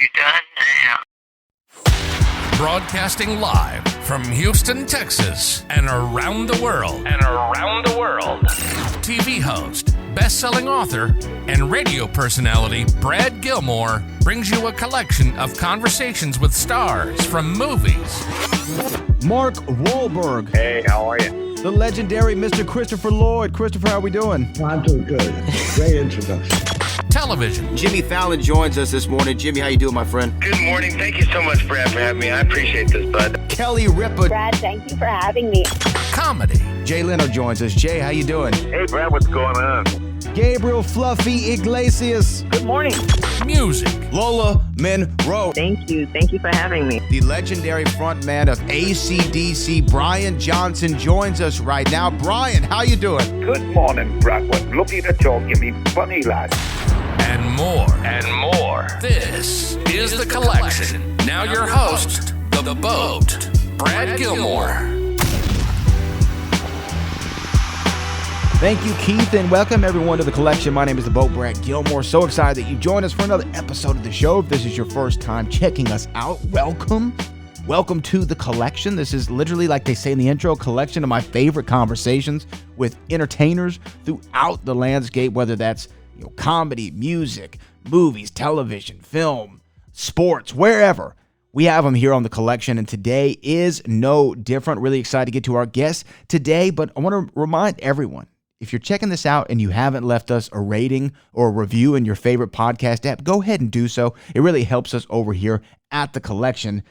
you done now? Broadcasting live from Houston, Texas, and around the world. TV host, best-selling author, and radio personality Brad Gilmore brings you a collection of conversations with stars from movies. Mark Wahlberg. Hey, how are you? The legendary Mr. Christopher Lloyd. Christopher, how are we doing? I'm doing good. Great introduction. Television. Jimmy Fallon joins us this morning. Jimmy, how you doing, my friend? Good morning. Thank you so much, Brad, for having me. I appreciate this, bud. Kelly Ripa. Brad, thank you for having me. Comedy. Jay Leno joins us. Jay, how you doing? Hey, Brad, what's going on? Gabriel Fluffy Iglesias. Good morning. Music. Lola Monroe. Thank you. Thank you for having me. The legendary frontman of AC/DC, Brian Johnson, joins us right now. Brian, how you doing? Good morning, Brad. Looking at you, give me funny, lad. And more. This is The Collection. Now your host, The Boat, Brad Gilmore. Thank you, Keith, and welcome everyone to The Collection. My name is The Boat, Brad Gilmore. So excited that you joined us for another episode of the show. If this is your first time checking us out, welcome. Welcome to The Collection. This is literally, like they say in the intro, a collection of my favorite conversations with entertainers throughout the landscape, whether that's comedy, music, movies, television, film, sports, wherever. We have them here on The Collection, and today is no different. Really excited to get to our guest today, but I want to remind everyone, if you're checking this out and you haven't left us a rating or a review in your favorite podcast app, go ahead and do so. It really helps us over here at The Collection.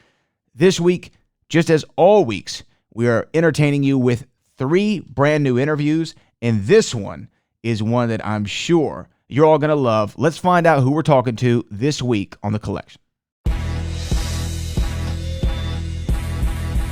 This week, just as all weeks, we are entertaining you with 3 brand new interviews, and this one is one that I'm sure you're all going to love. Let's find out who we're talking to this week on The Collection.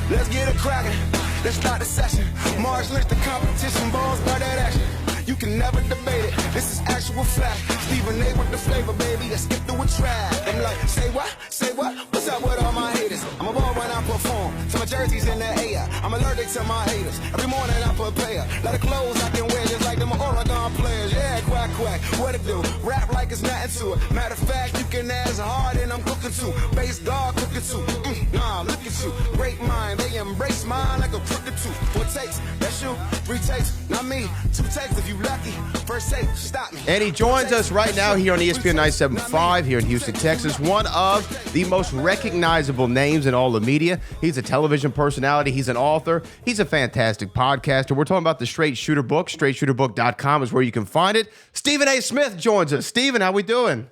Let's get it cracking. Let's start the session. Mars Lynch, the competition, balls by that action. You can never debate it. This is actual fact. Stephen A with the flavor, baby. Let's skip through a track. I'm like, say what? Say what? What's up with all my haters? I'm a ball when I perform. So my jersey's in the air. I'm allergic to my haters. Every morning I prepare. Lot of clothes I can wear just like them Oregon players. Yeah, quack, quack. What it do? Rap like it's nothing to it. Matter of fact, you can ask hard and I'm cooking too. Bass dog cooking too. Nah, look at you. Great mind. They embrace mine like a crooked tooth. 4 takes. That's you. 3 takes. Not me. 2 takes if you lucky. First take. Stop me. And he joins us right now here on ESPN 97.5 here in Houston, Texas. One of the most recognizable names in all the media. He's a television personality. He's an author. He's a fantastic podcaster. We're talking about the Straight Shooter book. StraightShooterBook.com is where you can find it. Stephen A. Smith joins us. Stephen, how we doing?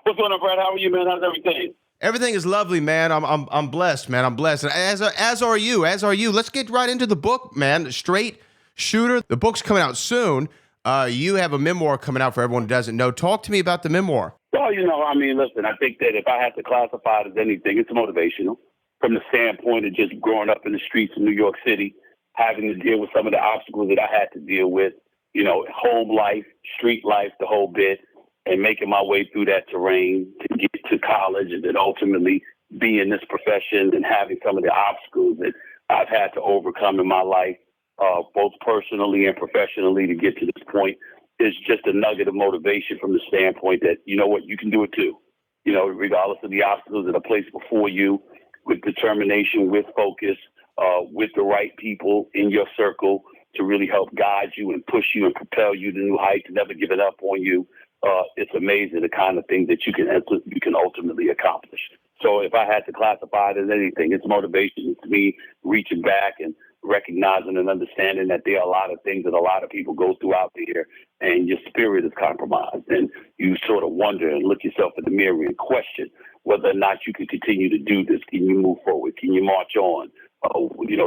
What's going on, Brad? How are you, man? How's everything? Everything is lovely, man. I'm blessed, man. I'm blessed. As are you. Let's get right into the book, man. Straight Shooter. The book's coming out soon. You have a memoir coming out for everyone who doesn't know. Talk to me about the memoir. Well, listen, I think that if I had to classify it as anything, it's motivational from the standpoint of just growing up in the streets of New York City, having to deal with some of the obstacles that I had to deal with, home life, street life, the whole bit, and making my way through that terrain to get to college and then ultimately be in this profession and having some of the obstacles that I've had to overcome in my life, both personally and professionally to get to this point, is just a nugget of motivation from the standpoint that, you know what, you can do it too. Regardless of the obstacles that are placed before you, with determination, with focus, with the right people in your circle to really help guide you and push you and propel you to new heights, never giving up on you. It's amazing the kind of things that you can ultimately accomplish. So if I had to classify it as anything, it's motivation. It's me reaching back and recognizing and understanding that there are a lot of things that a lot of people go through out there, and your spirit is compromised. And you sort of wonder and look yourself in the mirror and question whether or not you can continue to do this. Can you move forward? Can you march on?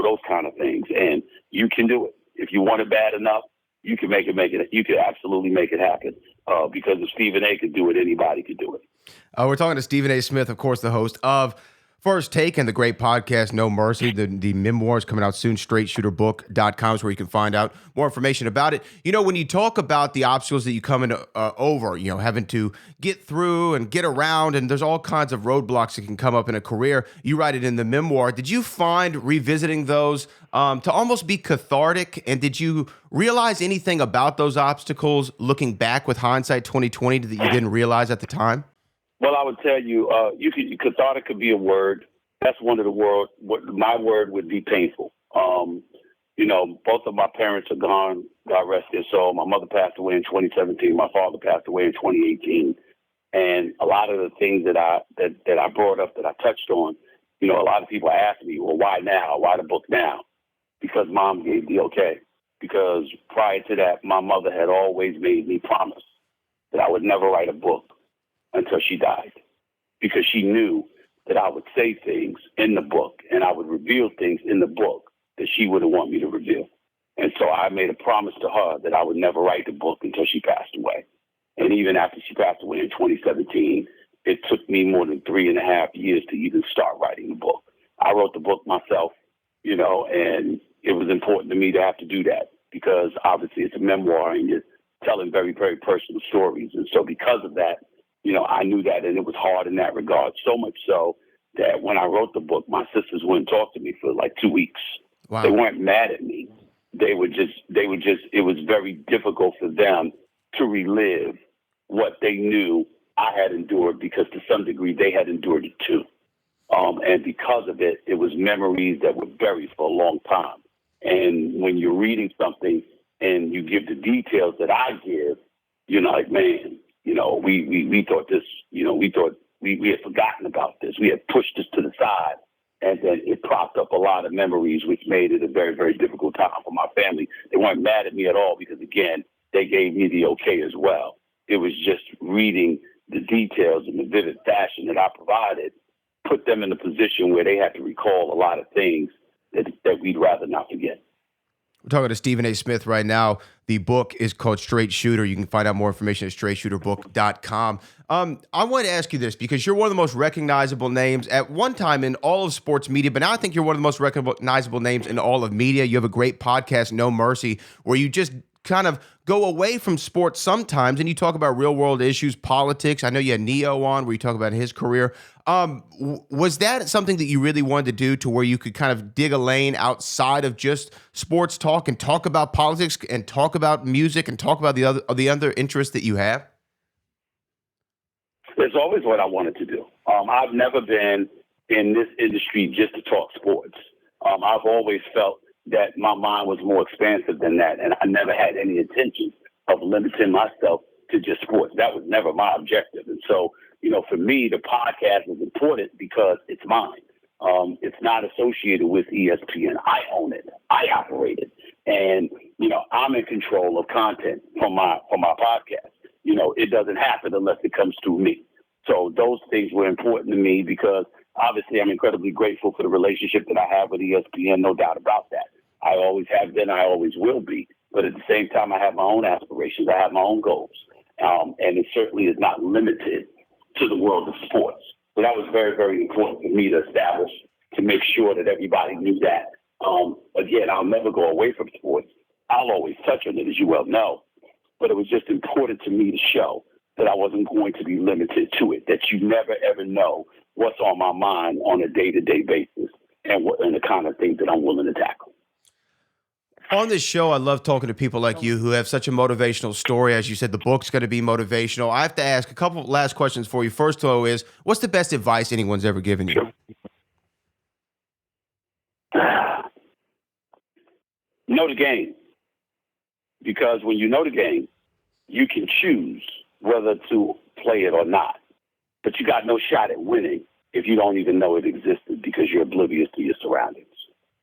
Those kind of things. And you can do it. If you want it bad enough, you can make it. You can absolutely make it happen. Because if Stephen A. could do it, anybody could do it. We're talking to Stephen A. Smith, of course, the host of First Take and the great podcast No Mercy. The memoir is coming out soon. StraightShooterBook.com is where you can find out more information about it. When you talk about the obstacles that you come in over, having to get through and get around, and there's all kinds of roadblocks that can come up in a career. You write it in the memoir. Did you find revisiting those to almost be cathartic? And did you realize anything about those obstacles looking back with hindsight 2020 that you didn't realize at the time? Well, I would tell you, cathartic could be a word. That's one of the words. My word would be painful. Both of my parents are gone. God rest their soul. My mother passed away in 2017. My father passed away in 2018. And a lot of the things that I brought up, that I touched on, a lot of people ask me, well, why now? Why the book now? Because Mom gave the okay. Because prior to that, my mother had always made me promise that I would never write a book until she died, because she knew that I would say things in the book and I would reveal things in the book that she wouldn't want me to reveal. And so I made a promise to her that I would never write the book until she passed away. And even after she passed away in 2017, it took me more than 3.5 years to even start writing the book. I wrote the book myself, and it was important to me to have to do that, because obviously it's a memoir and you're telling very, very personal stories. And so because of that, I knew that, and it was hard in that regard, so much so that when I wrote the book, my sisters wouldn't talk to me for like 2 weeks. Wow. They weren't mad at me. It was very difficult for them to relive what they knew I had endured, because to some degree they had endured it too. And because of it, it was memories that were buried for a long time. And when you're reading something and you give the details that I give, you're like, man, we thought this, we thought we had forgotten about this. We had pushed this to the side. And then it propped up a lot of memories, which made it a very, very difficult time for my family. They weren't mad at me at all, because, again, they gave me the okay as well. It was just reading the details in the vivid fashion that I provided, put them in a position where they had to recall a lot of things that we'd rather not forget. We're talking to Stephen A. Smith right now. The book is called Straight Shooter. You can find out more information at straightshooterbook.com. I want to ask you this, because you're one of the most recognizable names at one time in all of sports media, but now I think you're one of the most recognizable names in all of media. You have a great podcast, No Mercy, where you just kind of go away from sports sometimes and you talk about real world issues, politics. I know you had Neo on where you talk about his career. Was that something that you really wanted to do, to where you could kind of dig a lane outside of just sports talk and talk about politics and talk about music and talk about the other interests that you have? It's always what I wanted to do. I've never been in this industry just to talk sports. I've always felt that my mind was more expansive than that, and I never had any intention of limiting myself to just sports. That was never my objective. And so, for me, the podcast is important because it's mine. It's not associated with ESPN. I own it. I operate it. And, I'm in control of content from my podcast. It doesn't happen unless it comes through me. So those things were important to me, because obviously I'm incredibly grateful for the relationship that I have with ESPN, no doubt about that. I always have been, I always will be. But at the same time, I have my own aspirations. I have my own goals. And it certainly is not limited to the world of sports. So that was very, very important for me to establish, to make sure that everybody knew that. Again, I'll never go away from sports. I'll always touch on it, as you well know. But it was just important to me to show that I wasn't going to be limited to it, that you never, ever know what's on my mind on a day-to-day basis and the kind of things that I'm willing to tackle. On this show, I love talking to people like you who have such a motivational story. As you said, the book's going to be motivational. I have to ask a couple last questions for you. First, though, is what's the best advice anyone's ever given you? Know the game. Because when you know the game, you can choose whether to play it or not. But you got no shot at winning if you don't even know it existed, because you're oblivious to your surroundings.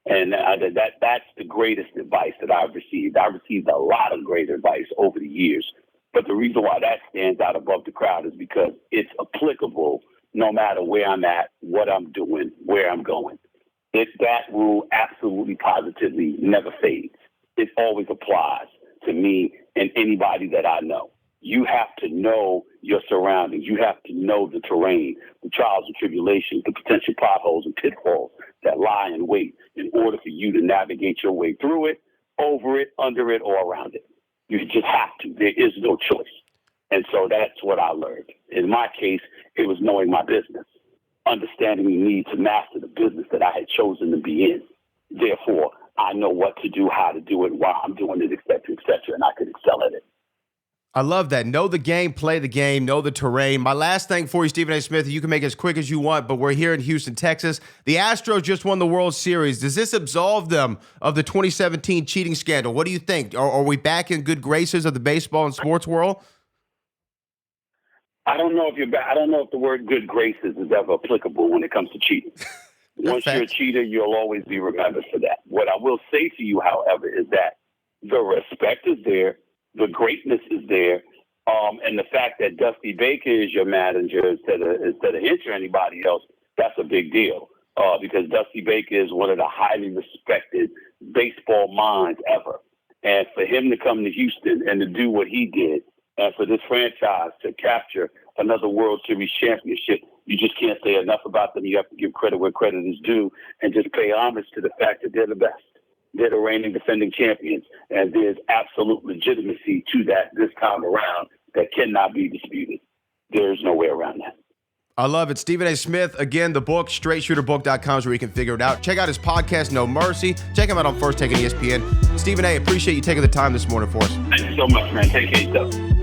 And that's the greatest advice that I've received. I've received a lot of great advice over the years. But the reason why that stands out above the crowd is because it's applicable no matter where I'm at, what I'm doing, where I'm going. That rule absolutely positively never fades. It always applies to me and anybody that I know. You have to know your surroundings. You have to know the terrain, the trials and tribulations, the potential potholes and pitfalls that lie in wait in order for you to navigate your way through it, over it, under it, or around it. You just have to. There is no choice. And so that's what I learned. In my case, it was knowing my business, understanding the need to master the business that I had chosen to be in. Therefore, I know what to do, how to do it, why I'm doing it, et cetera, and I could excel at it. I love that. Know the game, play the game, know the terrain. My last thing for you, Stephen A. Smith, you can make it as quick as you want, but we're here in Houston, Texas. The Astros just won the World Series. Does this absolve them of the 2017 cheating scandal? What do you think? Are we back in good graces of the baseball and sports world? I don't know if you're back. I don't know if the word good graces is ever applicable when it comes to cheating. Once you're a cheater, you'll always be remembered for that. What I will say to you, however, is that the respect is there, the greatness is there, and the fact that Dusty Baker is your manager instead of Hinch or anybody else, that's a big deal. Because Dusty Baker is one of the highly respected baseball minds ever. And for him to come to Houston and to do what he did, and for this franchise to capture another World Series championship, you just can't say enough about them. You have to give credit where credit is due and just pay homage to the fact that they're the best. They're the reigning defending champions, and there's absolute legitimacy to that this time around that cannot be disputed. There's no way around that. I love it. Stephen A. Smith, again, the book, straightshooterbook.com is where you can figure it out. Check out his podcast, No Mercy. Check him out on First Take on ESPN. Stephen A., appreciate you taking the time this morning for us. Thank you so much, man. Take care of yourself.